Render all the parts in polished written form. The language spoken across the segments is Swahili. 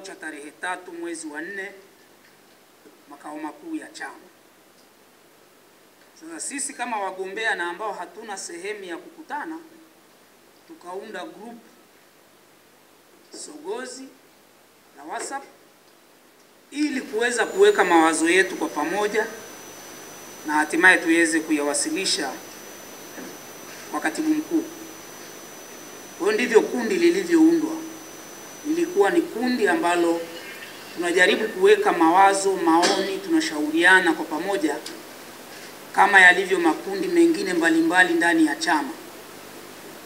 cha tarehe 3 mwezi wa 4 makao makuu ya chama. Sasa sisi kama wagombea na ambao hatuna sehemu ya kukutana, tukaunda group sogozi na WhatsApp ili kuweza kuweka mawazo yetu kwa pamoja na hatimaye tuweze kuyawasilisha kwa katibu mkuu. Kwa ndivyo kundi lilivyoundwa. Ilikuwa ni kundi ambalo tunajaribu kuweka mawazo, maoni, tunashauriana kwa pamoja kama yalivyo makundi mengine mbalimbali ndani ya chama.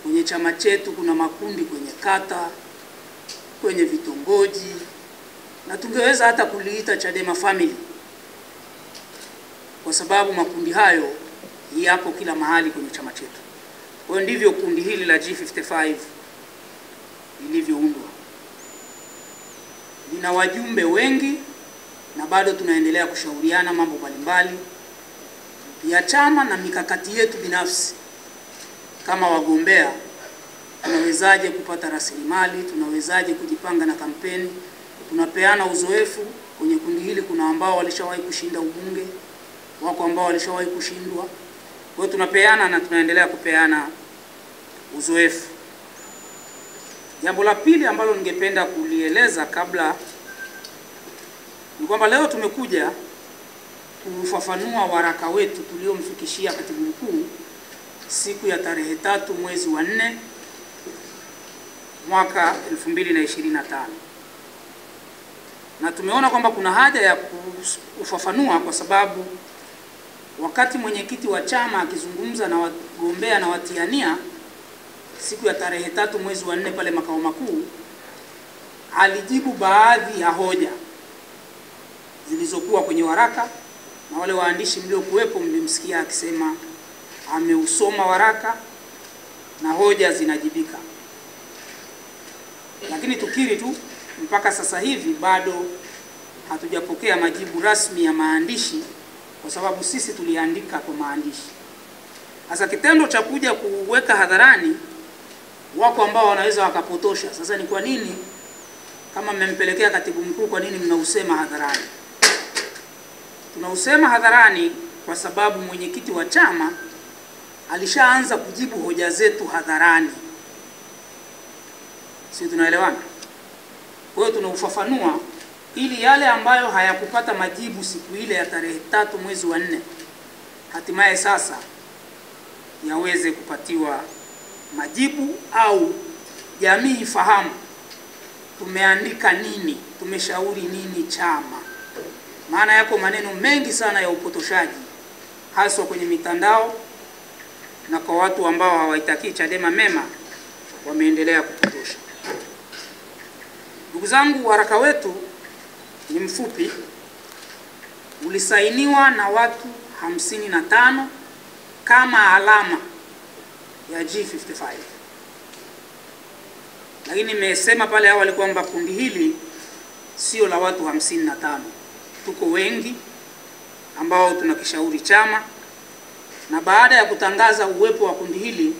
Kwenye chama chetu kuna makundi kwenye kata, kwenye vitongoji, na tungeweza hata kuliita Chadema Family, kwa sababu makundi hayo yapo kila mahali kwenye chama chetu. Kwa ndivyo kundi hili la G55 lilivyoundwa. Lina wajumbe wengi na bado tunaendelea kushauriana mambo mbalimbali ya chama na mikakati yetu binafsi kama wagombea. Tunawezaje kupata rasilimali, tunawezaje kujipanga na kampeni, tunapeana uzoefu. Kwenye kundi hili kuna ambao walishawahi kushinda ubunge, wako ambao walishawahi kushindwa. Kwa hiyo tunapeana na tunaendelea kupeana uzoefu. Jambo la pili ambalo ningependa kulieleza kabla ni kwamba leo tumekuja kufafanua waraka wetu tuliomfikishia katibu mkuu siku ya tarehe 3 mwezi wa 4 mwaka 2025. Na tumeona kwamba kuna haja ya kufafanua kwa sababu wakati mwenyekiti wa chama akizungumza na wagombea na watiania siku ya tarehe 3 mwezi wa 4 pale makao makuu, alijibu baadhi ya hoja zilizokuwa kwenye waraka, na wale waandishi mliokuwepo mlimsikia akisema ameusoma waraka na hoja zinajibika. Lakini tukiri tu, mpaka sasa hivi bado hatujapokea majibu rasmi ya maandishi, kwa sababu sisi tuliandika kwa maandishi. Sasa kitendo cha kuja kuweka hadharani, wako ambao wanaweza wakapotosha. Sasa ni kwa nini kama mmempelekea katibu mkuu, kwa nini mnausema hadharani? Tunausema hadharani kwa sababu mwenyekiti wa chama alishaanza kujibu hoja zetu hadharani. Sisi tunaelewana? Kwa hiyo tunaufafanua ili yale ambayo hayakupata majibu siku ile ya tarehe 3 mwezi wa 4 hatimaye sasa yaweze kupatiwa majibu, au jamii ifahamu tumeandika nini, tumeshauri nini chama. Maana yako maneno mengi sana ya upotoshaji, haswa kwenye mitandao na kwa watu ambao hawaitakii Chadema mema, wameendelea kupotosha. Ndugu zangu, waraka wetu ni mfupi, ulisainiwa na watu 55 kama alama ya G55. Lakini nimesema pale awali kwamba kundi hili sio la watu 55. Tuko wengi ambao tunakishauri chama, na baada ya kutangaza uwepo wa kundi hili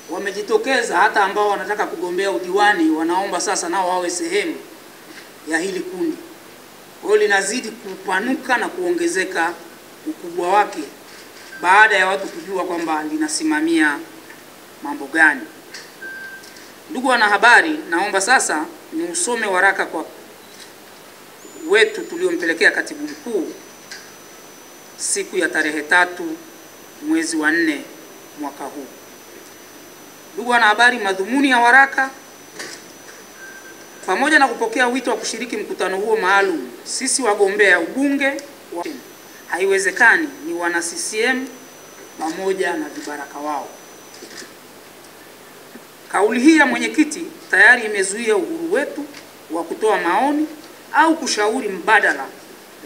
wamejitokeza hata ambao wanataka kugombea udiwani, wanaomba sasa nao wawe sehemu ya hili kundi. Kwa hiyo linazidi kupanuka na kuongezeka ukubwa wake baada ya watu kujua kwamba linasimamia mambo gani. Ndugu wanahabari, naomba sasa ni usome waraka kwa wetu tuliompelekea katibu mkuu siku ya tarehe 3 mwezi wa 4 mwaka huu. Ndugu wanahabari, madhumuni ya waraka: pamoja na kupokea wito wa kushiriki mkutano huo maalum, sisi wagombea ubunge haiwezekani ni wana CCM pamoja na vibaraka wao. Kauli hii ya mwenyekiti tayari imezuia uhuru wetu wa kutoa maoni au kushauri mbadala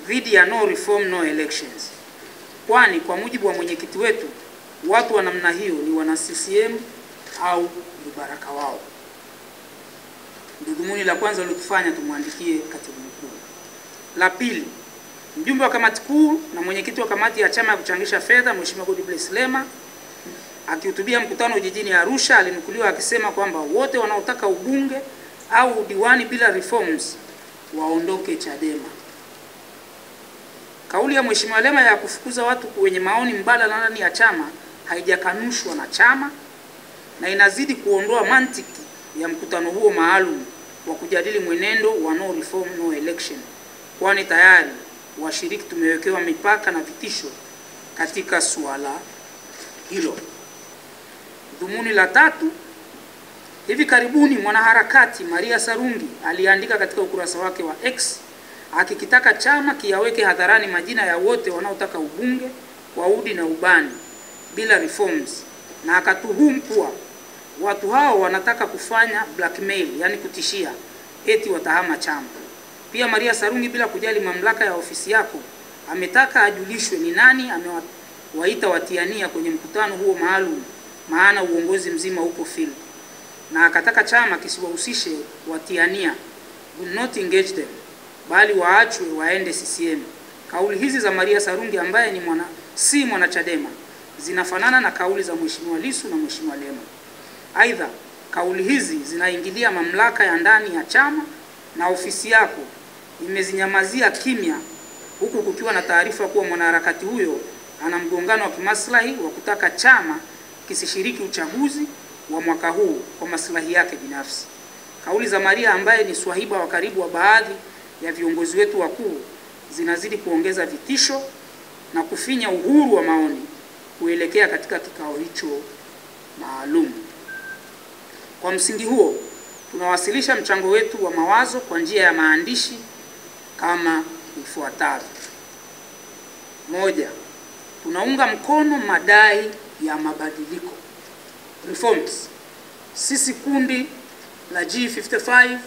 dhidi ya no reform no elections, kwani kwa mujibu wa mwenyekiti wetu watu wa namna hiyo ni wana CCM au vibaraka wao. Ndio dhumuni la kwanza lilotufanya tumwandikie katibu mkuu. La pili, mjumbe wa kamati kuu na mwenyekiti wa kamati ya chama ya kuchangisha fedha Mheshimiwa Godbless Lema akihutubia mkutano jijini Arusha alinukuliwa akisema kwamba wote wanaotaka ubunge au udiwani bila reforms waondoke Chadema. Kauli ya Mheshimiwa Lema ya kufukuza watu wenye maoni mbadala ndani ya chama haijakanushwa na chama na inazidi kuondoa mantiki ya mkutano huo maalum wa kujadili mwenendo wa no reform no election, kwani tayari washiriki tumewekewa mipaka na vitisho katika suala hilo. Dhumuni la tatu, hivi karibuni mwanaharakati Maria Sarungi aliandika katika ukurasa wake wa X akikitaka chama kiyaweke hadharani majina ya wote wanaotaka ubunge kwa udi na ubani bila reforms, na akatuhumu kuwa watu hao wanataka kufanya blackmail, yani kutishia eti watahama chama. Pia Maria Sarungi, bila kujali mamlaka ya ofisi yako, ametaka ajulishwe ni nani amewaita watiania kwenye mkutano huo maalum, maana uongozi mzima upo field, na akataka chama kisiwahusishe watiania, do not engage them, bali waachwe waende CCM. Kauli hizi za Maria Sarungi ambaye ni si mwana Chadema zinafanana na kauli za Mheshimiwa Lissu na Mheshimiwa Lema. Aidha, kauli hizi zinaingilia mamlaka ya ndani ya chama na ofisi yako imezinyamazia kimya, huku kukiwa na taarifa kuwa mwanaharakati huyo ana mgongano wa kimaslahi wa kutaka chama kisishiriki uchaguzi wa mwaka huu kwa maslahi yake binafsi. Kauli za Maria ambaye ni swahiba wa karibu wa baadhi ya viongozi wetu wakuu zinazidi kuongeza vitisho na kufinya uhuru wa maoni kuelekea katika kikao hicho maalum. Kwa msingi huo, tunawasilisha mchango wetu wa mawazo kwa njia ya maandishi kama ifuatavyo. Moja, tunaunga mkono madai ya mabadiliko, reforms. Sisi kundi la G55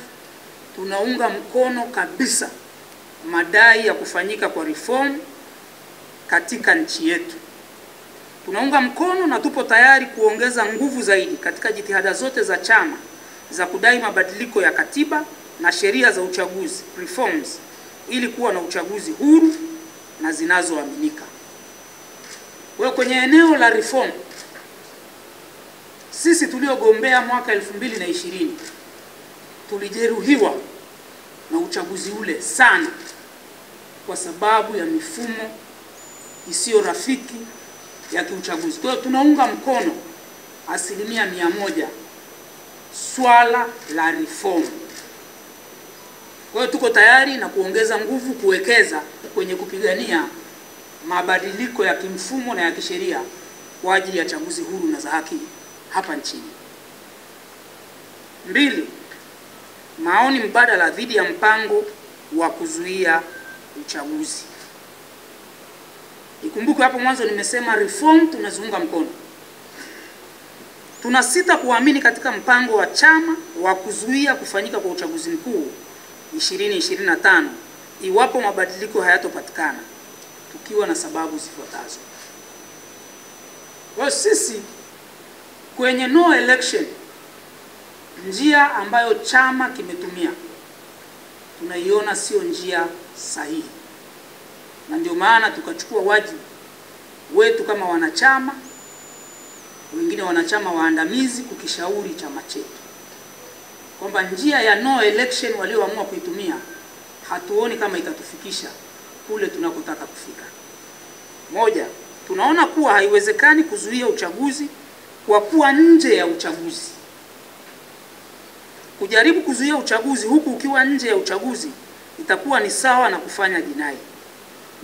tunaunga mkono kabisa madai ya kufanyika kwa reform katika nchi yetu. Tunaunga mkono na tupo tayari kuongeza nguvu zaidi katika jitihada zote za chama za kudai mabadiliko ya katiba na sheria za uchaguzi, reforms, ili kuwa na uchaguzi huru na zinazoaminika. Kwa kwenye eneo la reform, sisi tuliogombea mwaka 2020 tulijeruhiwa na uchaguzi ule sana kwa sababu ya mifumo isiyo rafiki ya kiuchaguzi. Kwa hiyo tunaunga mkono 100% swala la reform. Kwa hiyo tuko tayari na kuongeza nguvu kuwekeza kwenye kupigania mabadiliko ya kimfumo na ya kisheria kwa ajili ya chaguzi huru na za haki hapa nchini. 2, maoni mbadala dhidi ya mpango wa kuzuia uchaguzi. Ikumbuke hapo mwanzo nimesema reform tunaziunga mkono. Tunasita kuamini katika mpango wa chama wa kuzuia kufanyika kwa uchaguzi mkuu 2025 iwapo mabadiliko hayatopatikana, tukiwa na sababu zifuatazo. Kwa sisi kwenye no election, njia ambayo chama kimetumia tunaiona sio njia sahihi, na ndio maana tukachukua wajibu wetu kama wanachama, wengine wanachama waandamizi, kukishauri chama chetu kwamba njia ya no election walioamua kuitumia hatuoni kama itatufikisha kule tunakotaka kufika. Moja, tunaona kuwa haiwezekani kuzuia uchaguzi kwa kuwa nje ya uchaguzi. Kujaribu kuzuia uchaguzi huku ukiwa nje ya uchaguzi itakuwa ni sawa na kufanya jinai.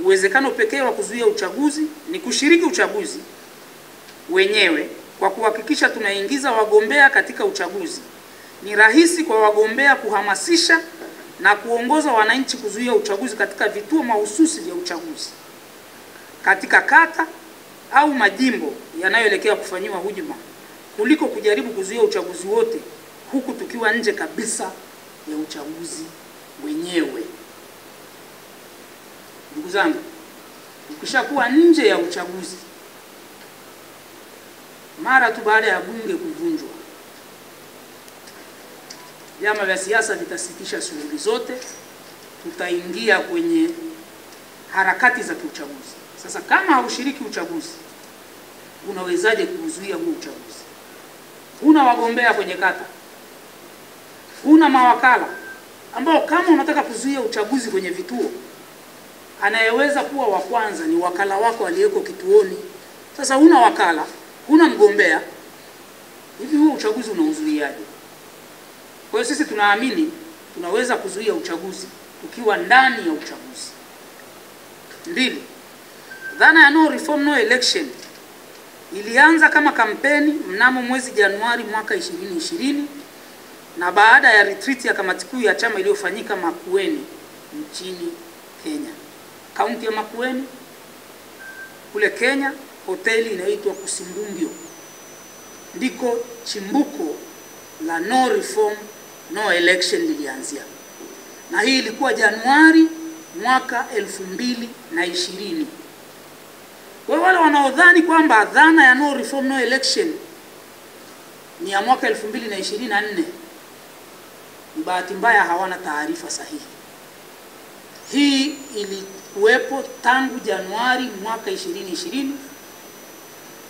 Uwezekano pekee wa kuzuia uchaguzi ni kushiriki uchaguzi wenyewe kwa kuhakikisha tunaingiza wagombea katika uchaguzi. Ni rahisi kwa wagombea kuhamasisha na kuongoza wananchi kuzuia uchaguzi katika vituo mahususi vya uchaguzi, katika kata au majimbo yanayoelekea kufanyiwa hujuma, kuliko kujaribu kuzuia uchaguzi wote huku tukiwa nje kabisa ya uchaguzi wenyewe. Ndugu zangu, ukishakuwa nje ya uchaguzi mara tu baada ya bunge kuvunjwa, vyama vya siasa vitasitisha shughuli zote, tutaingia kwenye harakati za kiuchaguzi. Sasa kama haushiriki uchaguzi, unawezaje kuzuia huo uchaguzi? Huna wagombea kwenye kata, huna mawakala, ambao kama unataka kuzuia uchaguzi kwenye vituo, anayeweza kuwa wa kwanza ni wakala wako aliyeko kituoni. Sasa huna wakala, huna mgombea, hivi huo uchaguzi unauzuiaje? Kwa hiyo sisi tunaamini tunaweza kuzuia uchaguzi tukiwa ndani ya uchaguzi. 2. Dhana ya no reform no election ilianza kama kampeni mnamo mwezi Januari mwaka 2020 na baada ya retreat ya kamati kuu ya chama iliyofanyika Makueni nchini Kenya. Kaunti ya Makueni kule Kenya, hoteli inaitwa Kusimbungio, ndiko chimbuko la no reform no election lilianzia. Na hii ilikuwa Januari mwaka 2020. Kwa wale wanaodhani kwamba dhana ya no reform no election ni ya mwaka 2024, ni bahati mbaya, hawana taarifa sahihi. Hii ilikuwepo tangu Januari mwaka 2020,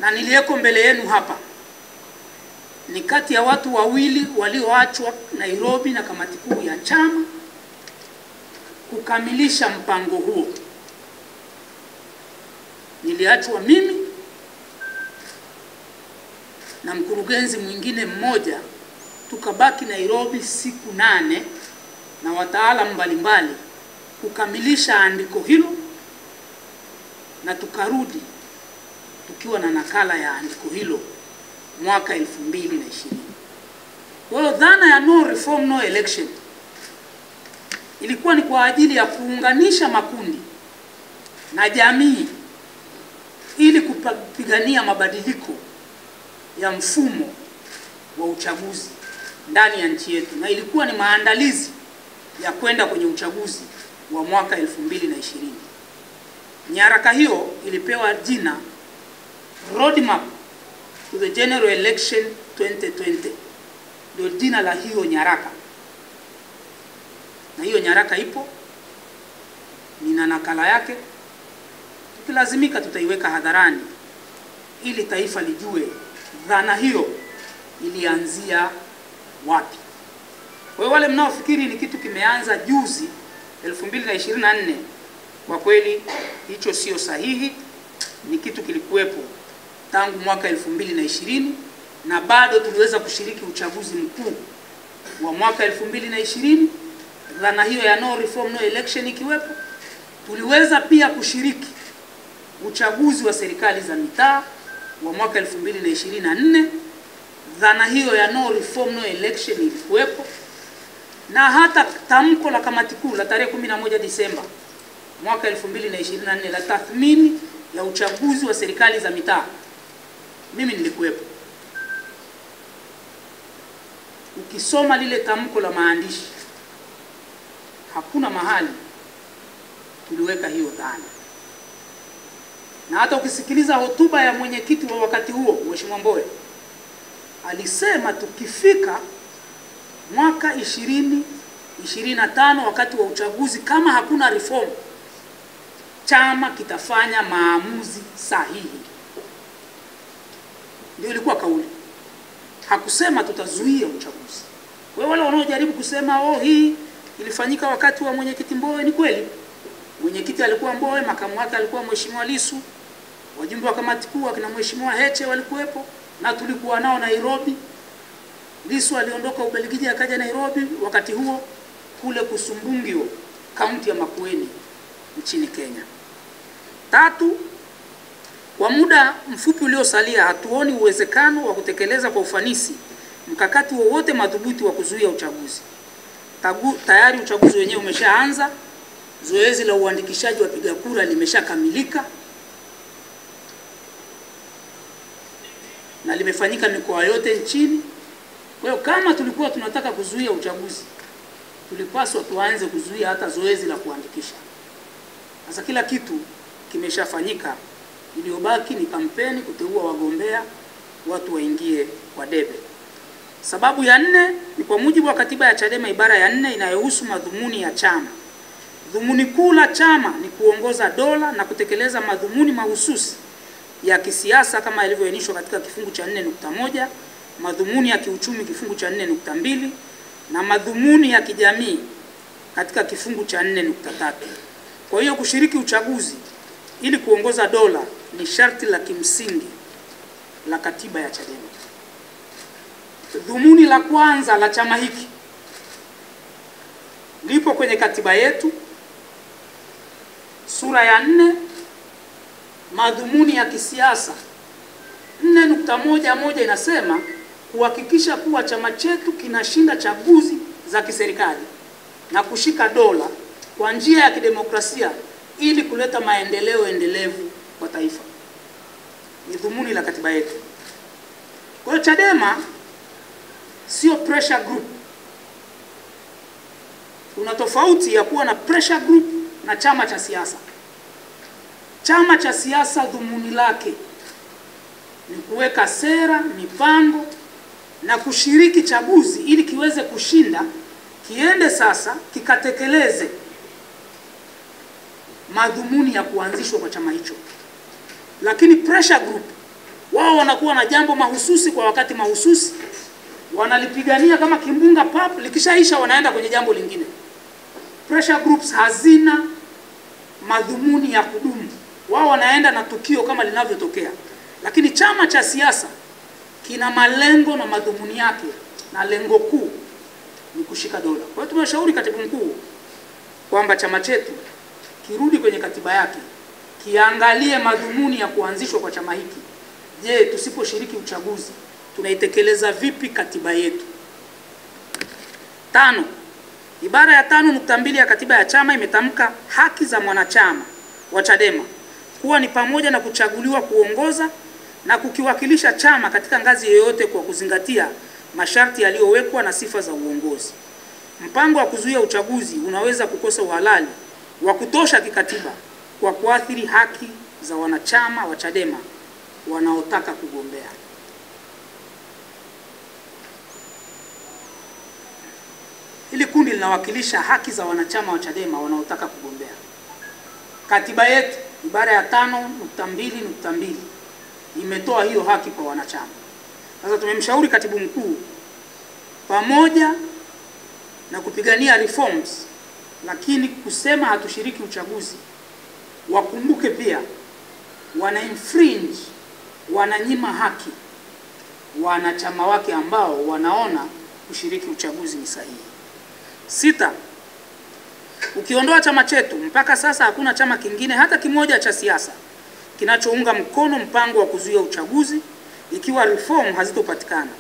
na niliyeko mbele yenu hapa ni kati ya watu wawili walioachwa Nairobi na kamati kuu ya chama kukamilisha mpango huo. Niliachwa mimi na mkurugenzi mwingine mmoja, tukabaki Nairobi siku 8 na wataalamu mbalimbali kukamilisha andiko hilo, na tukarudi tukiwa na nakala ya andiko hilo mwaka 2020. Kwa hiyo dhana ya no reform no election ilikuwa ni kwa ajili ya kuunganisha makundi na jamii ili kupigania mabadiliko ya mfumo wa uchaguzi ndani ya nchi yetu, na ilikuwa ni maandalizi ya kwenda kwenye uchaguzi wa mwaka 2020. Nyaraka hiyo ilipewa jina Roadmap to the General Election 2020, ndio jina la hiyo nyaraka. Na hiyo nyaraka ipo, nina nakala yake, tukilazimika tutaiweka hadharani ili taifa lijue dhana hiyo ilianzia wapi. Kwa hiyo wale mnaofikiri ni kitu kimeanza juzi 2024, kwa kweli hicho sio sahihi. Ni kitu kilikuwepo tangu mwaka 2020, na bado tuliweza kushiriki uchaguzi mkuu wa mwaka 2020, dhana hiyo ya no reform no election ikiwepo. Tuliweza pia kushiriki uchaguzi wa serikali za mitaa wa mwaka 2024, dhana hiyo ya no reform no election ilikuwepo. Na hata tamko la kamati kuu la tarehe 11 Disemba mwaka 2024 la tathmini ya uchaguzi wa serikali za mitaa, mimi nilikuwepo. Ukisoma lile tamko la maandishi, hakuna mahali tuliweka hiyo dhana. Na hata ukisikiliza hotuba ya mwenyekiti wa wakati huo, Mheshimiwa Mbowe, alisema tukifika mwaka 2025 wakati wa uchaguzi, kama hakuna reform, chama kitafanya maamuzi sahihi. Ndio ilikuwa kauli. Hakusema tutazuia uchaguzi. Wale wanaojaribu kusema hii ilifanyika wakati wa mwenyekiti Mbowe, ni kweli. Mwenyekiti alikuwa Mbowe, makamu wake alikuwa Mheshimiwa Lissu, wajumbe wa kamati kuu akina Mheshimiwa Heche walikuwepo, na tulikuwa nao Nairobi. Lissu aliondoka Ubelgiji akaja Nairobi wakati huo kule Kusimbungio, kaunti ya Makueni nchini Kenya. 3, kwa muda mfupi uliosalia hatuoni uwezekano wa kutekeleza kwa ufanisi mkakati wowote madhubuti wa kuzuia uchaguzi. Tayari uchaguzi wenyewe umeshaanza, zoezi la uandikishaji wa wapiga kura limeshakamilika na limefanyika mikoa yote nchini. Kwa hiyo kama tulikuwa tunataka kuzuia uchaguzi, tulipaswa tuanze kuzuia hata zoezi la kuandikisha. Sasa kila kitu kimeshafanyika, iliyobaki ni kampeni, kuteua wagombea, watu waingie kwa debe. Sababu ya 4 ni kwa mujibu wa katiba ya Chadema ibara ya 4 inayohusu madhumuni ya chama. Dhumuni kuu la chama ni kuongoza dola na kutekeleza madhumuni mahususi ya kisiasa kama ilivyoainishwa katika kifungu cha 4.1, madhumuni ya kiuchumi kifungu cha 4.2, na madhumuni ya kijamii katika kifungu cha 4.3. Kwa hiyo kushiriki uchaguzi ili kuongoza dola ni sharti la kimsingi la katiba ya Chadema. Dhumuni la kwanza la chama hiki lipo kwenye katiba yetu sura ya 4, madhumuni ya kisiasa 4.11 inasema kuhakikisha kuwa chama chetu kinashinda chaguzi za kiserikali na kushika dola kwa njia ya kidemokrasia ili kuleta maendeleo endelevu kwa taifa. Ni dhumuni la katiba yetu. Kwa hiyo Chadema sio pressure group. Kuna tofauti ya kuwa na pressure group na chama cha siasa. Chama cha siasa dhumuni lake ni kuweka sera, mipango na kushiriki chaguzi ili kiweze kushinda, kiende sasa kikatekeleze madhumuni ya kuanzishwa kwa chama hicho. Lakini pressure group wao wanakuwa na jambo mahususi kwa wakati mahususi, wanalipigania kama kimbunga pap, likishaisha wanaenda kwenye jambo lingine. Pressure groups hazina madhumuni ya kudumu. Wao wanaenda na tukio kama linavyotokea. Lakini chama cha siasa kina malengo na madhumuni yake, na lengo kuu ni kushika dola. Kwa hiyo tumeshauri katibu mkuu kwamba chama chetu kirudi kwenye katiba yake, kiangalie madhumuni ya kuanzishwa kwa chama hiki. Je, tusiposhiriki uchaguzi tunaitekeleza vipi katiba yetu? 5. Ibara ya 5.2 ya katiba ya chama imetamka haki za mwanachama wa Chadema kuwa ni pamoja na kuchaguliwa kuongoza na kukiwakilisha chama katika ngazi yoyote kwa kuzingatia masharti yaliyowekwa na sifa za uongozi. Mpango wa kuzuia uchaguzi unaweza kukosa uhalali wa kutosha kikatiba kwa kuathiri haki za wanachama wa Chadema wanaotaka kugombea. Hili kundi linawakilisha haki za wanachama wa Chadema wanaotaka kugombea. Katiba yetu ibara ya 5.2.2 imetoa hiyo haki kwa wanachama. Sasa tumemshauri katibu mkuu, pamoja na kupigania reforms, lakini kusema hatushiriki uchaguzi, wakumbuke pia wana infringe, wananyima haki wanachama wake ambao wanaona kushiriki uchaguzi ni sahihi. 6. Ukiondoa chama chetu, mpaka sasa hakuna chama kingine hata kimoja cha siasa kinachounga mkono mpango wa kuzuia uchaguzi ikiwa reform hazitopatikana.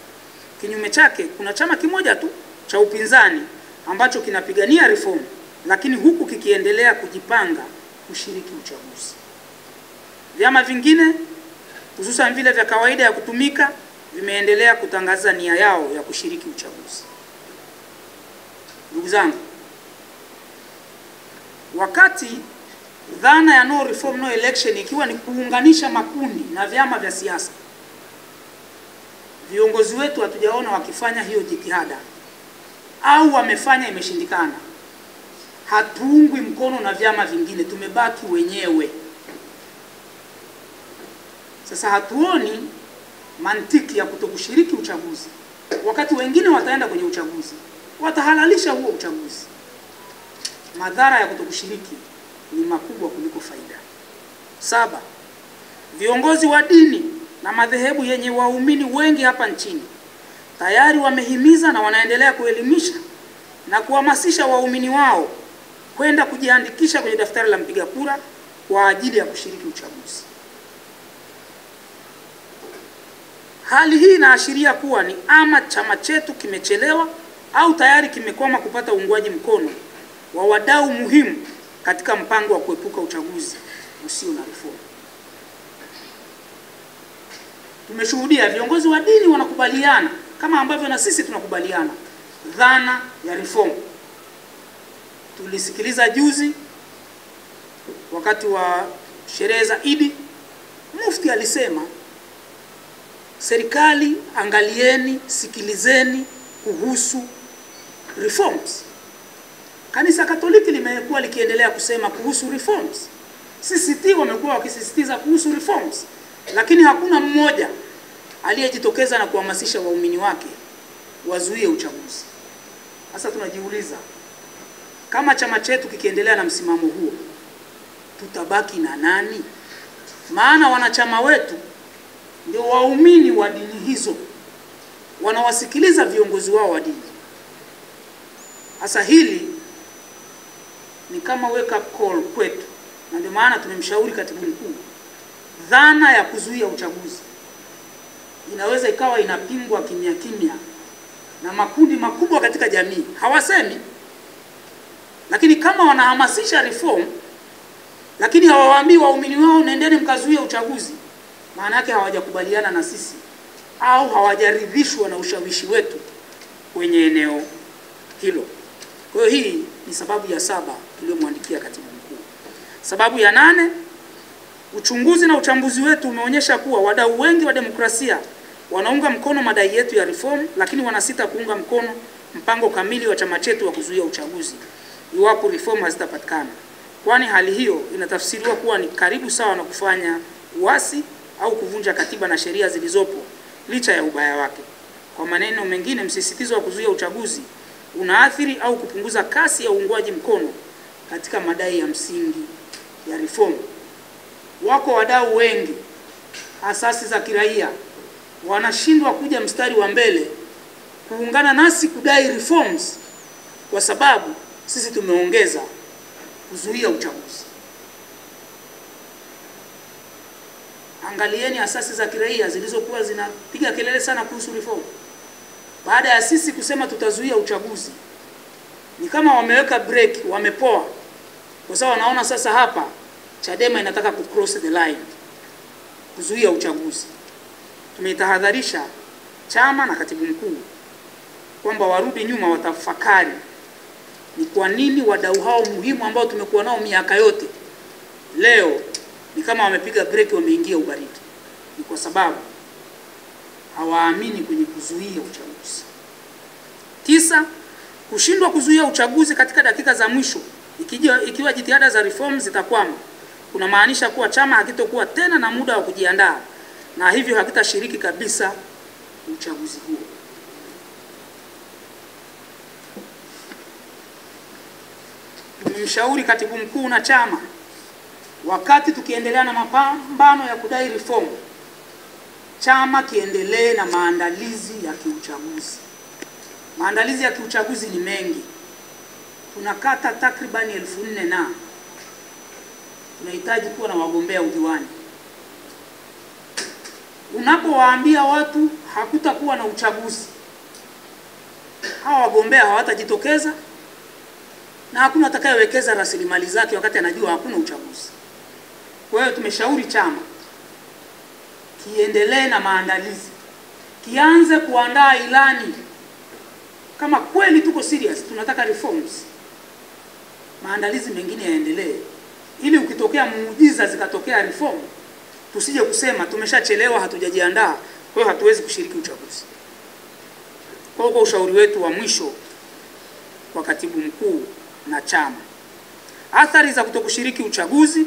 Kinyume chake, kuna chama kimoja tu cha upinzani ambacho kinapigania reform, lakini huku kikiendelea kujipanga kushiriki uchaguzi. Vyama vingine hususan vile vya kawaida ya kutumika vimeendelea kutangaza nia yao ya kushiriki uchaguzi. Ndugu zangu, wakati dhana ya no reform no election ikiwa ni kuunganisha makundi na vyama vya siasa, viongozi wetu hatujaona wakifanya hiyo jitihada, au wamefanya imeshindikana. Hatuungwi mkono na vyama vingine, tumebaki wenyewe. Sasa hatuoni mantiki ya kutokushiriki uchaguzi wakati wengine wataenda kwenye uchaguzi, watahalalisha huo uchaguzi. Madhara ya kutokushiriki ni makubwa kuliko faida. 7. Viongozi wa dini na madhehebu yenye waumini wengi hapa nchini tayari wamehimiza na wanaendelea kuelimisha na kuhamasisha waumini wao kwenda kujiandikisha kwenye daftari la mpiga kura kwa ajili ya kushiriki uchaguzi. Hali hii inaashiria kuwa ni ama chama chetu kimechelewa au tayari kimekwama kupata uungwaji mkono wa wadau muhimu katika mpango wa kuepuka uchaguzi usio na reform. Tumeshuhudia viongozi wa dini wanakubaliana kama ambavyo na sisi tunakubaliana dhana ya reform. Tulisikiliza juzi wakati wa sherehe za Idi, Mufti alisema serikali, angalieni, sikilizeni kuhusu reforms. Kanisa Katoliki limekuwa likiendelea kusema kuhusu reforms. CCT wamekuwa wakisisitiza kuhusu reforms, lakini hakuna mmoja aliyejitokeza na kuhamasisha waumini wake wazuie uchaguzi. Sasa tunajiuliza, kama chama chetu kikiendelea na msimamo huo, tutabaki na nani? Maana wanachama wetu ndio waumini wa dini hizo, wanawasikiliza viongozi wao wa dini. Sasa hili ni kama wake up call kwetu, na ndio maana tumemshauri katibu mkuu, dhana ya kuzuia uchaguzi inaweza ikawa inapingwa kimya kimya na makundi makubwa katika jamii. Hawasemi, lakini kama wanahamasisha reform, lakini hawawaambii waumini wao nendeni mkazuia uchaguzi, maana yake hawajakubaliana na sisi au hawajaridhishwa na ushawishi wetu kwenye eneo hilo. Kwa hiyo hii ni sababu ya 7 tuliyomwandikia katibu mkuu. Sababu ya 8, uchunguzi na uchambuzi wetu umeonyesha kuwa wadau wengi wa demokrasia wanaunga mkono madai yetu ya reform, lakini wanasita kuunga mkono mpango kamili wa chama chetu wa kuzuia uchaguzi iwapo reform hazitapatikana, kwani hali hiyo inatafsiriwa kuwa ni karibu sawa na kufanya uasi au kuvunja katiba na sheria zilizopo licha ya ubaya wake. Kwa maneno mengine, msisitizo wa kuzuia uchaguzi unaathiri au kupunguza kasi ya uungwaji mkono katika madai ya msingi ya reform. Wako wadau wengi, asasi za kiraia, wanashindwa kuja mstari wa mbele kuungana nasi kudai reforms kwa sababu sisi tumeongeza kuzuia uchaguzi. Angalieni asasi za kiraia zilizokuwa zinapiga kelele sana kuhusu reform. Baada ya sisi kusema tutazuia uchaguzi, ni kama wameweka break, wamepoa, kwa sababu wanaona sasa hapa Chadema inataka kucross the line, kuzuia uchaguzi. Tumeitahadharisha chama na katibu mkuu kwamba warudi nyuma, watafakari ni kwa nini wadau hao muhimu ambao tumekuwa nao miaka yote leo ni kama wamepiga break, wameingia ubaridi. Ni kwa sababu hawaamini kwenye kuzuia uchaguzi. 9, kushindwa kuzuia uchaguzi katika dakika za mwisho ikiwa jitihada za reform zitakwama, kuna maanisha kuwa chama hakitokuwa tena na muda wa kujiandaa na hivyo hakitashiriki kabisa uchaguzi huo. Tumemshauri katibu mkuu na chama, wakati tukiendelea na mapambano ya kudai reform, chama kiendelee na maandalizi ya kiuchaguzi. Maandalizi ya kiuchaguzi ni mengi. Tunakata takribani 4,000 na tunahitaji kuwa na wagombea udiwani. Unapowaambia watu hakutakuwa na uchaguzi, hawa wagombea hawatajitokeza na hakuna atakayewekeza rasilimali zake wakati anajua hakuna uchaguzi. Kwa hiyo tumeshauri chama kiendelee na maandalizi, kianze kuandaa ilani. Kama kweli tuko serious tunataka reforms, maandalizi mengine yaendelee, ili ukitokea muujiza zikatokea reform, tusije kusema tumeshachelewa, hatujajiandaa, kwa hiyo hatuwezi kushiriki uchaguzi. Kwa hiyo ushauri wetu wa mwisho kwa katibu mkuu na chama, athari za kutokushiriki uchaguzi: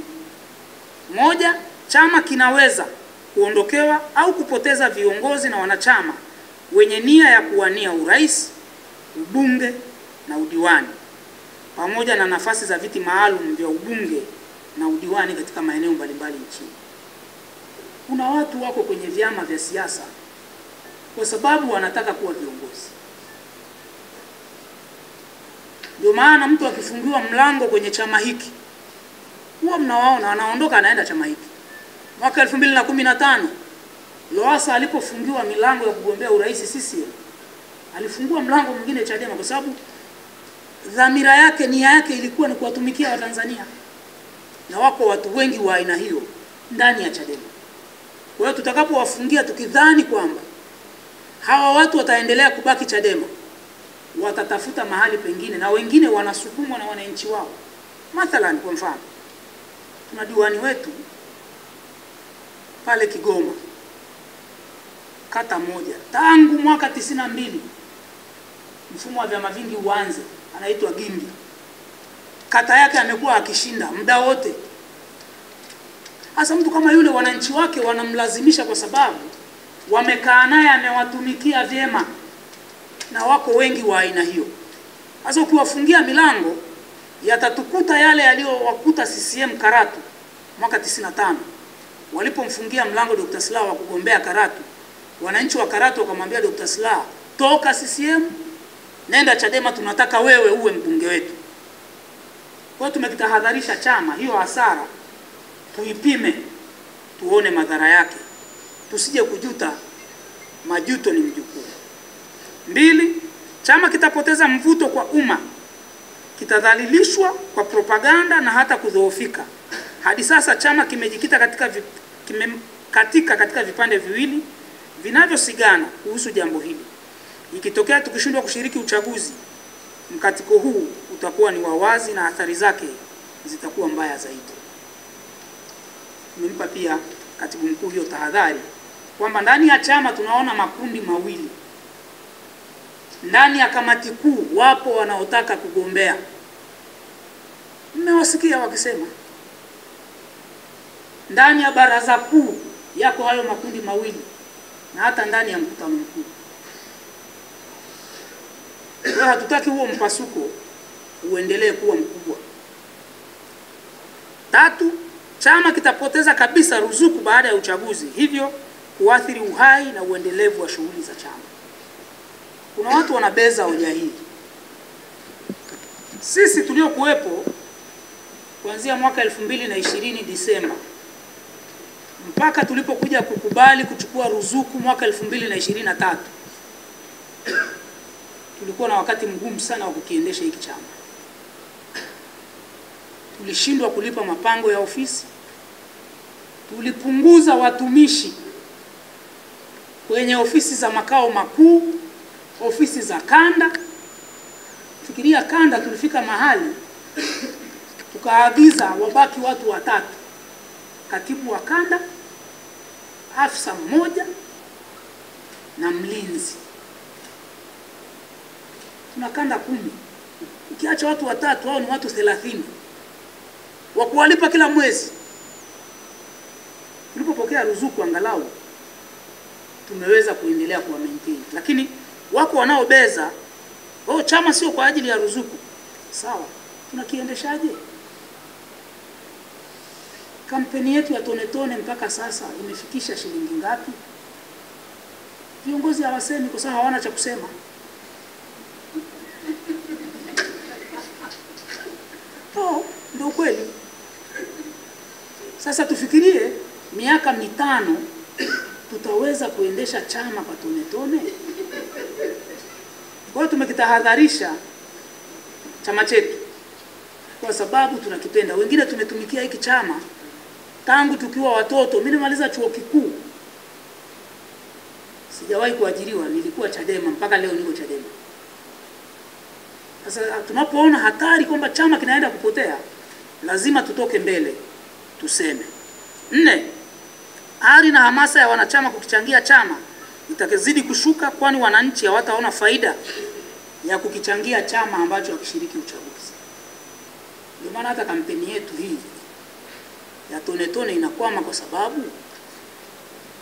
1, chama kinaweza kuondokewa au kupoteza viongozi na wanachama wenye nia ya kuwania urais, ubunge na udiwani, pamoja na nafasi za viti maalum vya ubunge na udiwani katika maeneo mbalimbali nchini. Kuna watu wako kwenye vyama vya siasa kwa sababu wanataka kuwa viongozi. Ndio maana mtu akifungiwa mlango kwenye chama hiki, huwa mnawaona anaondoka anaenda chama hiki. Mwaka 2015 Lowassa alipofungiwa milango ya kugombea urais CCM, alifungua mlango mwingine Chadema, kwa sababu dhamira yake, nia yake ilikuwa ni kuwatumikia Watanzania. Na wako watu wengi wa aina hiyo ndani ya Chadema. Kwa hiyo tutakapowafungia tukidhani kwamba hawa watu wataendelea kubaki Chadema, watatafuta mahali pengine, na wengine wanasukumwa na wananchi wao. Mathalan, kwa mfano, tuna diwani wetu pale Kigoma, kata moja, tangu mwaka 92 mfumo wa vyama vingi uanze, anaitwa Gimbi. Kata yake amekuwa akishinda muda wote. Hasa mtu kama yule wananchi wake wanamlazimisha kwa sababu wamekaa naye, amewatumikia vyema, na wako wengi wa aina hiyo. Hasa ukiwafungia milango, yatatukuta yale yaliyowakuta CCM Karatu mwaka 95 walipomfungia mlango Dr. Slaa wa kugombea Karatu. Wananchi wa Karatu wakamwambia Dr. Slaa, toka CCM, nenda Chadema, tunataka wewe uwe mbunge wetu. Kwa hiyo tumekitahadharisha chama, hiyo hasara tuipime, tuone madhara yake, tusije kujuta. Majuto ni mjukuu. 2, chama kitapoteza mvuto kwa umma, kitadhalilishwa kwa propaganda na hata kudhoofika. Hadi sasa chama kimejikita katika vipande viwili vinavyosigana kuhusu jambo hili. Ikitokea tukishindwa kushiriki uchaguzi, mkatiko huu utakuwa ni wawazi na athari zake zitakuwa mbaya zaidi. Nimempa pia katibu mkuu hiyo tahadhari kwamba ndani ya chama tunaona makundi mawili. Ndani ya kamati kuu wapo wanaotaka kugombea. Mmewasikia wakisema. Ndani ya baraza kuu yako hayo makundi mawili, na hata ndani ya mkutano mkuu. Kwa hatutaki huo mpasuko uendelee kuwa mkubwa. 3, chama kitapoteza kabisa ruzuku baada ya uchaguzi, hivyo kuathiri uhai na uendelevu wa shughuli za chama. Kuna watu wanabeza hoja hii. Sisi tuliokuwepo kuanzia mwaka 2020 Disemba mpaka tulipokuja kukubali kuchukua ruzuku mwaka 2023, tulikuwa na wakati mgumu sana wa kukiendesha hiki chama. Tulishindwa kulipa mapango ya ofisi, tulipunguza watumishi kwenye ofisi za makao makuu, ofisi za kanda. Fikiria kanda, tulifika mahali tukaagiza wabaki watu 3, katibu wa kanda, afisa mmoja na mlinzi. Tuna kanda 10. Ukiacha watu 3, hao ni watu 30 wa kuwalipa kila mwezi. Tulipopokea ruzuku angalau tumeweza kuendelea kuwa maintain. Lakini wako wanaobeza, chama sio kwa ajili ya ruzuku. Sawa, tunakiendeshaje? Kampeni yetu ya tone tone mpaka sasa imefikisha shilingi ngapi? Viongozi hawasemi kwa sababu hawana cha kusema. Ndio kweli. Sasa tufikirie miaka 5 tutaweza kuendesha chama kwa tone tone? Kwa hiyo tumekitahadharisha chama chetu kwa sababu tunakipenda. Wengine tumetumikia hiki chama tangu tukiwa watoto. Mimi nimaliza chuo kikuu, sijawahi kuajiriwa, nilikuwa Chadema mpaka leo niko Chadema. Sasa tunapoona hatari kwamba chama kinaenda kupotea, lazima tutoke mbele tuseme. 4, ari na hamasa ya wanachama kukichangia chama itakazidi kushuka, kwani wananchi hawataona faida ya kukichangia chama ambacho hakishiriki uchaguzi. Ndio maana hata kampeni yetu hii ya tone tone inakwama, kwa sababu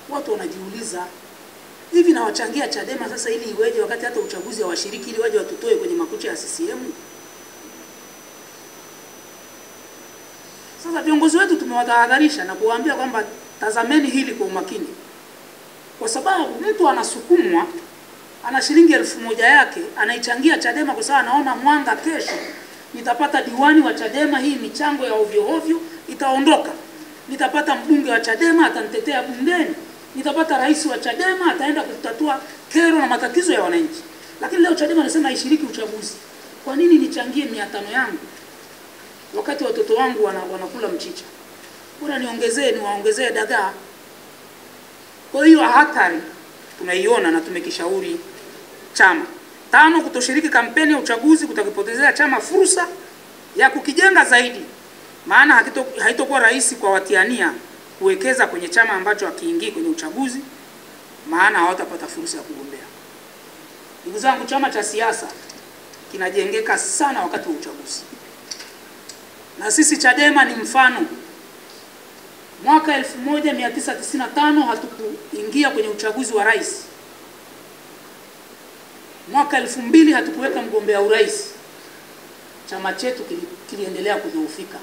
watu wanajiuliza, hivi na wachangia Chadema sasa ili iweje wakati hata uchaguzi hawashiriki, ili waje watutoe kwenye makucha ya CCM? Sasa viongozi wetu tumewatahadharisha na kuwaambia kwamba tazameni hili kwa umakini, kwa sababu mtu anasukumwa, ana shilingi 1000 yake anaichangia Chadema kwa sababu anaona mwanga, kesho nitapata diwani wa Chadema, hii michango ya ovyo ovyo itaondoka, nitapata mbunge wa Chadema atanitetea bungeni, nitapata rais wa Chadema ataenda kutatua kero na matatizo ya wananchi. Lakini leo Chadema anasema haishiriki uchaguzi. Kwa nini nichangie 500 yangu wakati watoto wangu wanakula mchicha? Bora niwaongezee dagaa. Kwa hiyo hatari tunaiona na tumekishauri chama. 5, kutoshiriki kampeni ya uchaguzi kutakipotezea chama fursa ya kukijenga zaidi, maana haitokuwa rahisi kwa watiania kuwekeza kwenye chama ambacho hakiingii kwenye uchaguzi, maana hawatapata fursa ya kugombea. Ndugu zangu, chama cha siasa kinajengeka sana wakati wa uchaguzi, na sisi Chadema ni mfano. Mwaka 1995 hatukuingia kwenye uchaguzi wa rais. Mwaka 2000 hatukuweka mgombea urais. chama chetu kiliendelea kudhoofika.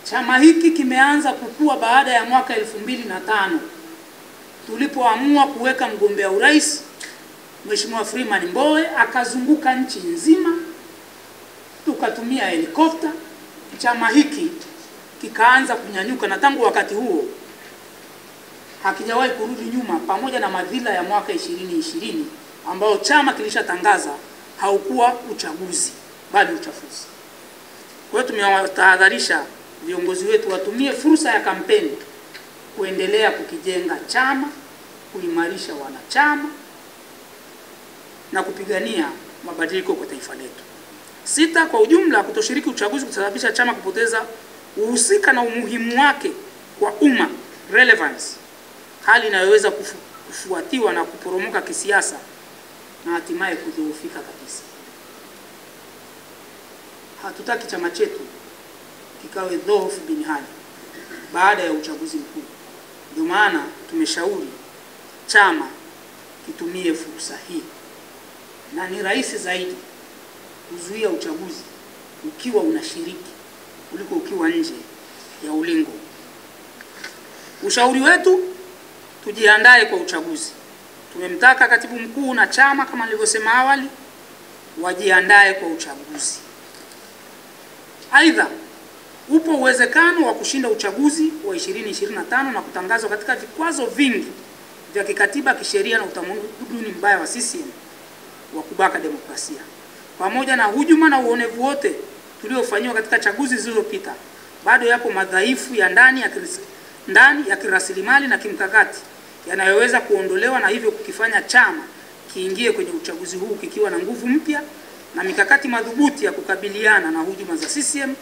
Chama hiki kimeanza kukua baada ya mwaka 2005 tulipoamua kuweka mgombea urais Mheshimiwa Freeman Mbowe, akazunguka nchi nzima, tukatumia helikopta. Chama hiki kikaanza kunyanyuka, na tangu wakati huo hakijawahi kurudi nyuma, pamoja na madhila ya mwaka 2020 ambao chama kilishatangaza haukuwa uchaguzi bali uchafuzi. Kwa hiyo tumewatahadharisha viongozi wetu watumie fursa ya kampeni kuendelea kukijenga chama, kuimarisha wanachama na kupigania mabadiliko kwa taifa letu. 6, kwa ujumla, kutoshiriki uchaguzi kutasababisha chama kupoteza uhusika na umuhimu wake kwa umma, relevance, hali inayoweza kufuatiwa na kuporomoka kisiasa na hatimaye kudhoofika kabisa. Hatutaki chama chetu kikawe dhoofu bin hali baada ya uchaguzi mkuu. Ndio maana tumeshauri chama kitumie fursa hii, na ni rahisi zaidi kuzuia uchaguzi ukiwa unashiriki kuliko ukiwa nje ya ulingo. Ushauri wetu, tujiandae kwa uchaguzi. Tumemtaka katibu mkuu na chama, kama nilivyosema awali, wajiandae kwa uchaguzi. Aidha, upo uwezekano wa kushinda uchaguzi wa 2025 na kutangazwa katika vikwazo vingi vya kikatiba, kisheria na utamaduni mbaya wa CCM wa kubaka demokrasia. Pamoja na hujuma na uonevu wote tuliofanywa katika chaguzi zilizopita, bado yapo madhaifu ya ndani ya kirasilimali na kimkakati yanayoweza kuondolewa, na hivyo kukifanya chama kiingie kwenye uchaguzi huu kikiwa na nguvu mpya na mikakati madhubuti ya kukabiliana na hujuma za CCM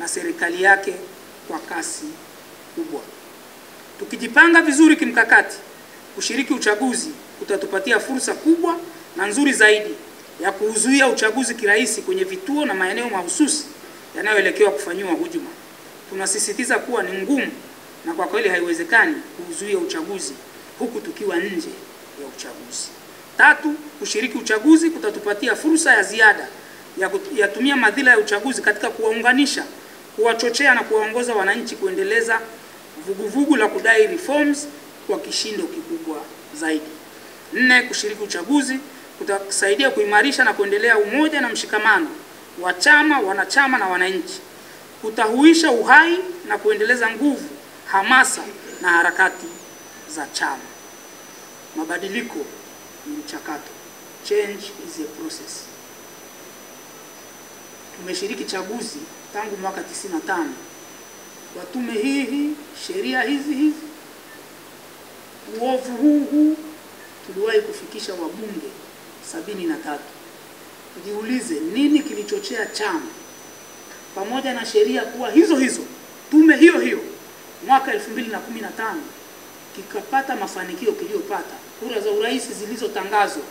na serikali yake kwa kasi kubwa. Tukijipanga vizuri kimkakati, kushiriki uchaguzi kutatupatia fursa kubwa na nzuri zaidi ya kuzuia uchaguzi kirahisi kwenye vituo na maeneo mahususi yanayoelekewa kufanywa hujuma. Tunasisitiza kuwa ni ngumu na kwa kweli haiwezekani kuzuia uchaguzi huku tukiwa nje ya uchaguzi. 3, kushiriki uchaguzi kutatupatia fursa ya ziada ya kutumia madhila ya uchaguzi katika kuwaunganisha, kuwachochea na kuwaongoza wananchi kuendeleza vuguvugu la kudai reforms kwa kishindo kikubwa zaidi. 4, kushiriki uchaguzi kutasaidia kuimarisha na kuendelea umoja na mshikamano wa chama, wanachama na wananchi, kutahuisha uhai na kuendeleza nguvu, hamasa na harakati za chama. Mabadiliko ni mchakato. Change is a process. Tumeshiriki chaguzi tangu mwaka 95 kwa tume hii, sheria hizi, uovu huu tuliwahi kufikisha wabunge 73. Tujiulize nini kilichochea chama, pamoja na sheria kuwa hizo, tume hiyo mwaka 2015 kikapata mafanikio kiliyopata, kura za urais zilizotangazwa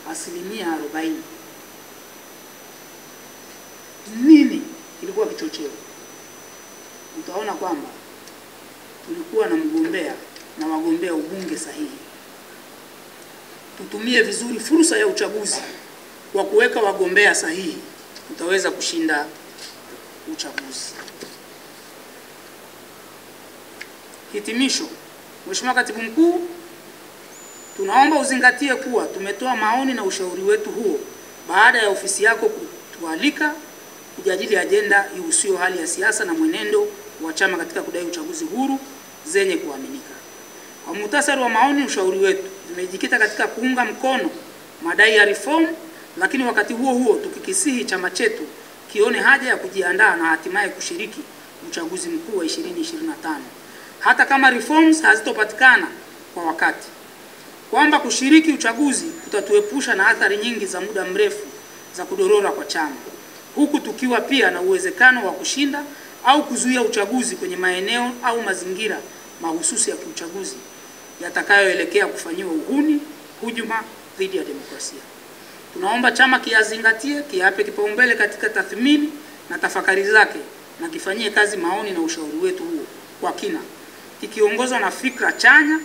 40%. Nini kilikuwa kichocheo? Utaona kwamba tulikuwa na mgombea na wagombea ubunge sahihi. Tutumie vizuri fursa ya uchaguzi kwa kuweka wagombea sahihi, tutaweza kushinda uchaguzi. Hitimisho. Mheshimiwa Katibu Mkuu, tunaomba uzingatie kuwa tumetoa maoni na ushauri wetu huo baada ya ofisi yako kutualika kujadili ajenda ihusuyo hali ya siasa na mwenendo wa chama katika kudai uchaguzi huru zenye kuaminika. Kwa muhtasari wa maoni, ushauri wetu tumejikita katika kuunga mkono madai ya reform, lakini wakati huo tukikisihi chama chetu kione haja ya kujiandaa na hatimaye kushiriki uchaguzi mkuu wa 2025 hata kama reforms hazitopatikana kwa wakati, kwamba kushiriki uchaguzi kutatuepusha na athari nyingi za muda mrefu za kudorora kwa chama, huku tukiwa pia na uwezekano wa kushinda au kuzuia uchaguzi kwenye maeneo au mazingira mahususi ya kiuchaguzi yatakayoelekea kufanyiwa uhuni, hujuma dhidi ya demokrasia. Tunaomba chama kiyazingatie, kiape kipaumbele katika tathmini na tafakari zake, na kifanyie kazi maoni na ushauri wetu huo kwa kina, kikiongozwa na fikra chanya,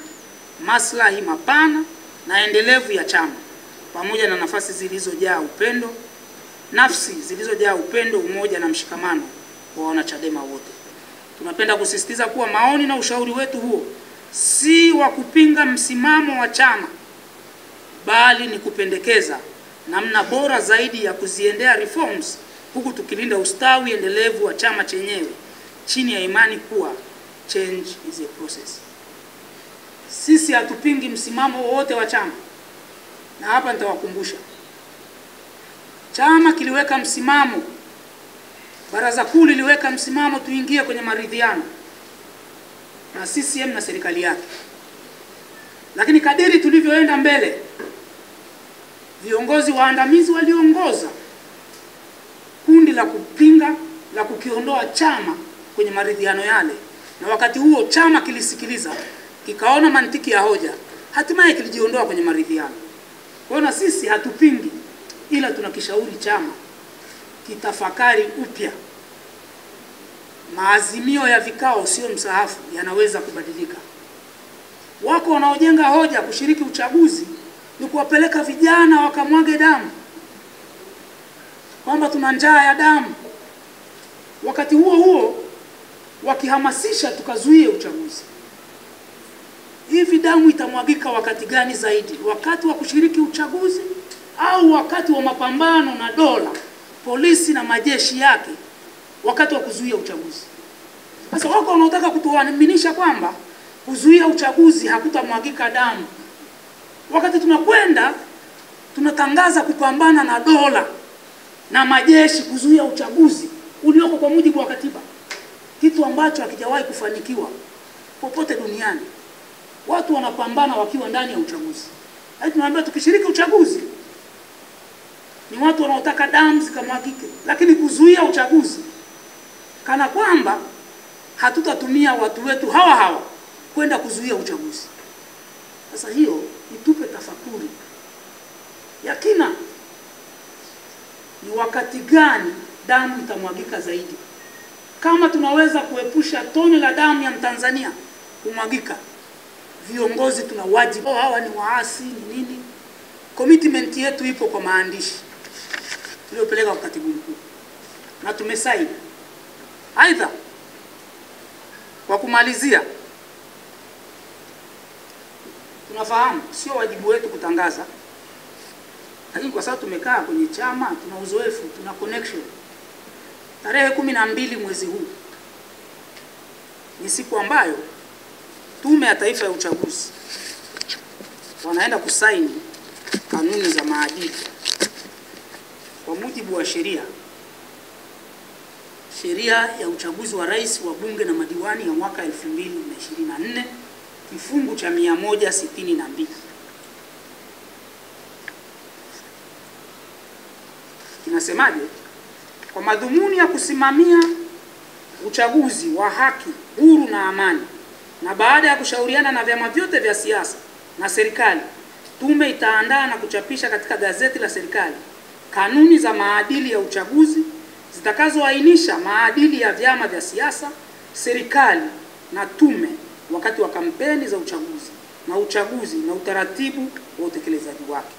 maslahi mapana na endelevu ya chama, pamoja na nafasi zilizojaa upendo nafsi zilizojaa upendo, umoja na mshikamano wa wanachadema wote. Tunapenda kusisitiza kuwa maoni na ushauri wetu huo si wa kupinga msimamo wa chama, bali ni kupendekeza namna bora zaidi ya kuziendea reforms, huku tukilinda ustawi endelevu wa chama chenyewe chini ya imani kuwa change is a process. Sisi hatupingi msimamo wowote wa chama, na hapa nitawakumbusha. Chama kiliweka msimamo, baraza kuu liliweka msimamo tuingie kwenye maridhiano na CCM na serikali yake. Lakini kadiri tulivyoenda mbele, viongozi waandamizi waliongoza kundi la kupinga, la kukiondoa chama kwenye maridhiano yale, na wakati huo chama kilisikiliza, kikaona mantiki ya hoja, hatimaye kilijiondoa kwenye maridhiano. Kwa hiyo na sisi hatupingi, ila tunakishauri chama kitafakari upya. Maazimio ya vikao sio msahafu, yanaweza kubadilika. Wako wanaojenga hoja kushiriki uchaguzi ni kuwapeleka vijana wakamwage damu, kwamba tuna njaa ya damu. Wakati huo huo wakihamasisha tukazuie uchaguzi. Hivi damu itamwagika wakati gani zaidi? Wakati wa kushiriki uchaguzi au wakati wa mapambano na dola, polisi na majeshi yake, wakati wa kuzuia uchaguzi? Sasa wako wanaotaka kutuaminisha kwamba kuzuia uchaguzi hakutamwagika damu, wakati tunakwenda tunatangaza kupambana na dola na majeshi kuzuia uchaguzi ulioko kwa mujibu wa katiba, kitu ambacho hakijawahi kufanikiwa popote duniani. Watu wanapambana wakiwa ndani ya uchaguzi. Hadi tunaambia tukishiriki uchaguzi ni watu wanaotaka damu zikamwagike, lakini kuzuia uchaguzi kana kwamba hatutatumia watu wetu hawa hawa kwenda kuzuia uchaguzi. Sasa hiyo itupe tafakuri ya kina, ni wakati gani damu itamwagika zaidi? Kama tunaweza kuepusha tone la damu ya Mtanzania kumwagika, viongozi tuna wajibu. Hawa ni waasi ni nini? Commitment yetu ipo kwa maandishi tuliyopeleka kwa katibu mkuu na tumesaini. Aidha, kwa kumalizia, tunafahamu sio wajibu wetu kutangaza, lakini kwa sababu tumekaa kwenye chama, tuna uzoefu, tuna connection. Tarehe 12 mwezi huu ni siku ambayo Tume ya Taifa ya Uchaguzi wanaenda kusaini kanuni za maadili kwa mujibu wa sheria ya uchaguzi wa rais, wa bunge na madiwani ya mwaka 2024, kifungu cha 162. Kinasemaje? Kwa madhumuni ya kusimamia uchaguzi wa haki, huru na amani, na baada ya kushauriana na vyama vyote vya siasa na serikali, tume itaandaa na kuchapisha katika gazeti la serikali kanuni za maadili ya uchaguzi zitakazoainisha maadili ya vyama vya siasa, serikali na tume wakati wa kampeni za uchaguzi na utaratibu wa utekelezaji wake.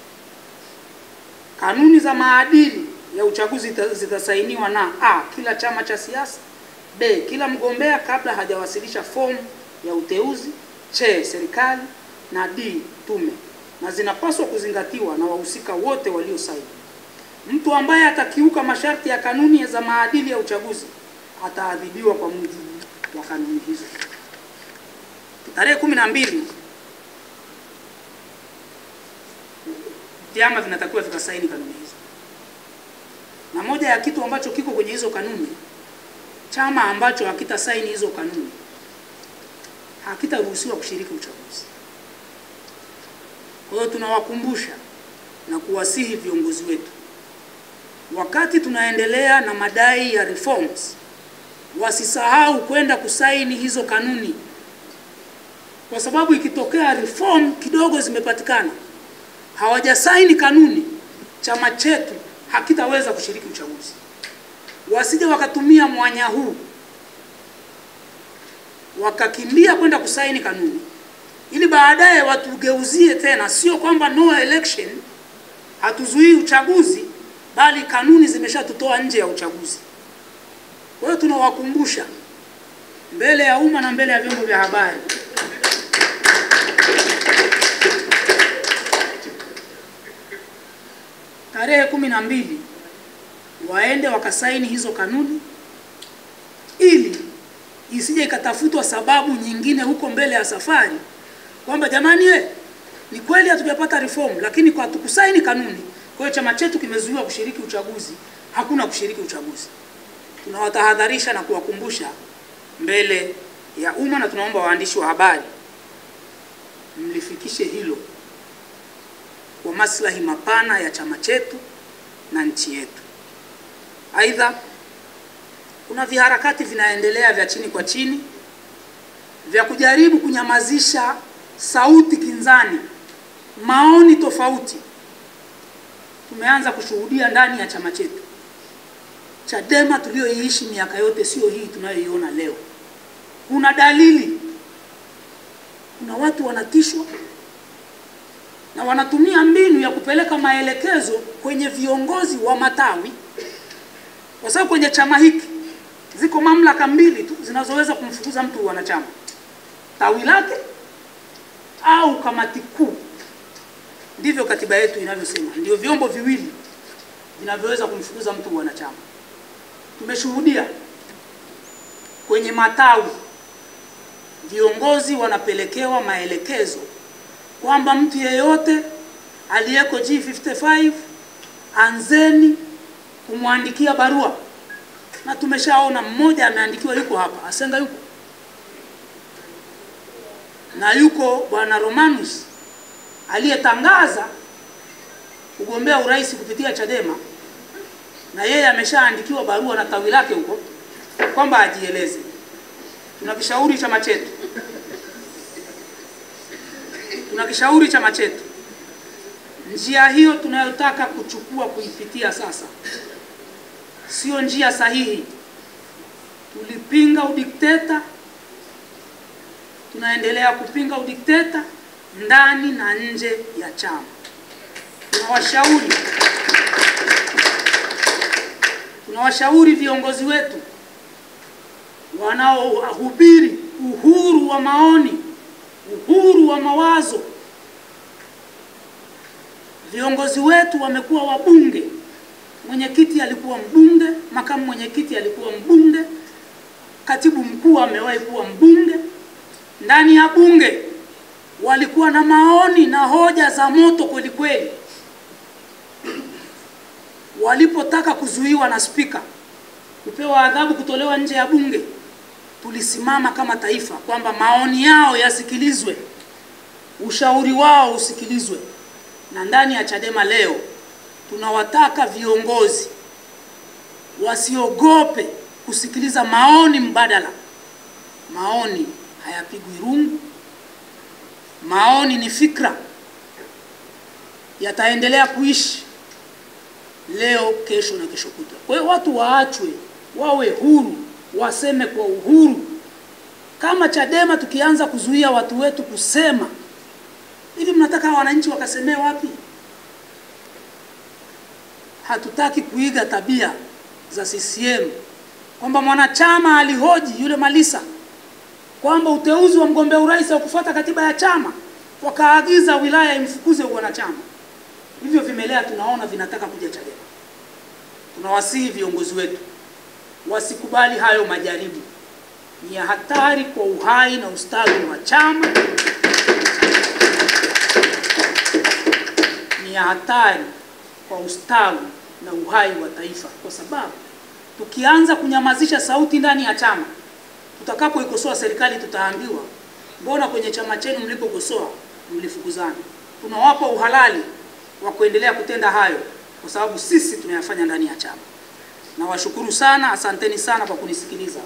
Kanuni za maadili ya uchaguzi zitasainiwa na a, kila chama cha siasa; b, kila mgombea kabla hajawasilisha fomu ya uteuzi; c, serikali; na d, tume, na zinapaswa kuzingatiwa na wahusika wote waliosaini. Mtu ambaye atakiuka masharti ya kanuni za maadili ya uchaguzi ataadhibiwa kwa mujibu wa kanuni hizo. Tarehe 12 vyama vinatakiwa vikasaini kanuni hizo. Na moja ya kitu ambacho kiko kwenye hizo kanuni, chama ambacho hakitasaini hizo kanuni hakitaruhusiwa kushiriki uchaguzi. Kwa hiyo tunawakumbusha na kuwasihi viongozi wetu, wakati tunaendelea na madai ya reforms, wasisahau kwenda kusaini hizo kanuni, kwa sababu ikitokea reform kidogo zimepatikana, hawajasaini kanuni, chama chetu hakitaweza kushiriki uchaguzi. Wasije wakatumia mwanya huu wakakimbia kwenda kusaini kanuni ili baadaye watugeuzie tena. Sio kwamba no election, hatuzuii uchaguzi, bali kanuni zimeshatutoa nje ya uchaguzi. Kwa hiyo tunawakumbusha mbele ya umma na mbele ya vyombo vya habari, tarehe 12 waende wakasaini hizo kanuni, ili isije ikatafutwa sababu nyingine huko mbele ya safari kwamba jamani, ni kweli hatujapata reform, lakini kwa tukusaini kanuni, kwa hiyo chama chetu kimezuiwa kushiriki uchaguzi. Hakuna kushiriki uchaguzi. Tunawatahadharisha na kuwakumbusha mbele ya umma, na tunaomba waandishi wa habari mlifikishe hilo kwa maslahi mapana ya chama chetu na nchi yetu. Aidha, kuna viharakati vinaendelea vya chini kwa chini vya kujaribu kunyamazisha sauti kinzani, maoni tofauti. Tumeanza kushuhudia ndani ya chama chetu. Chadema tuliyoiishi miaka yote sio hii tunayoiona leo. Kuna dalili, kuna watu wanatishwa na wanatumia mbinu ya kupeleka maelekezo kwenye viongozi wa matawi, kwa sababu kwenye chama hiki ziko mamlaka mbili tu zinazoweza kumfukuza mtu wanachama: tawi lake au kamati kuu. Ndivyo katiba yetu inavyosema, ndio vyombo viwili vinavyoweza kumfukuza mtu wanachama. Tumeshuhudia kwenye matawi viongozi wanapelekewa maelekezo kwamba mtu yeyote aliyeko G55 anzeni kumwandikia barua, na tumeshaona mmoja ameandikiwa, yuko hapa Asenga, yuko na yuko bwana Romanus aliyetangaza kugombea urais kupitia Chadema, na yeye ameshaandikiwa barua na tawi lake huko kwamba ajieleze. Tunakishauri chama chetu njia hiyo tunayotaka kuchukua kuipitia sasa sio njia sahihi. Tulipinga udikteta, tunaendelea kupinga udikteta ndani na nje ya chama. Tunawashauri viongozi wetu wanaohubiri uhuru wa maoni, uhuru wa mawazo. Viongozi wetu wamekuwa wabunge, mwenyekiti alikuwa mbunge, makamu mwenyekiti alikuwa mbunge, katibu mkuu amewahi kuwa mbunge. Ndani ya bunge walikuwa na maoni na hoja za moto kweli kweli. Walipotaka kuzuiwa na spika, kupewa adhabu, kutolewa nje ya bunge, tulisimama kama taifa kwamba maoni yao yasikilizwe, ushauri wao usikilizwe. Na ndani ya Chadema leo tunawataka viongozi wasiogope kusikiliza maoni mbadala. Maoni hayapigwi rungu. Maoni ni fikra, yataendelea kuishi leo, kesho na kesho kutwa. Kwa hiyo watu waachwe wawe huru, waseme kwa uhuru. Kama Chadema tukianza kuzuia watu wetu kusema, hivi mnataka wananchi wakasemee wapi? Hatutaki kuiga tabia za CCM kwamba mwanachama alihoji yule Malisa kwamba uteuzi wa mgombea urais au kufuata katiba ya chama, wakaagiza wilaya imfukuze wanachama. Hivyo vimelea tunaona vinataka kuja Chadema. Tunawasihi viongozi wetu wasikubali hayo majaribu. Ni hatari kwa uhai na ustawi wa chama. Ni hatari kwa ustawi na uhai wa taifa, kwa sababu tukianza kunyamazisha sauti ndani ya chama, tutakapoikosoa serikali tutaambiwa, mbona kwenye chama chenu mlipokosoa mlifukuzana? Tunawapa uhalali wa kuendelea kutenda hayo kwa sababu sisi tunayafanya ndani ya chama. Na washukuru sana, asanteni sana kwa kunisikiliza.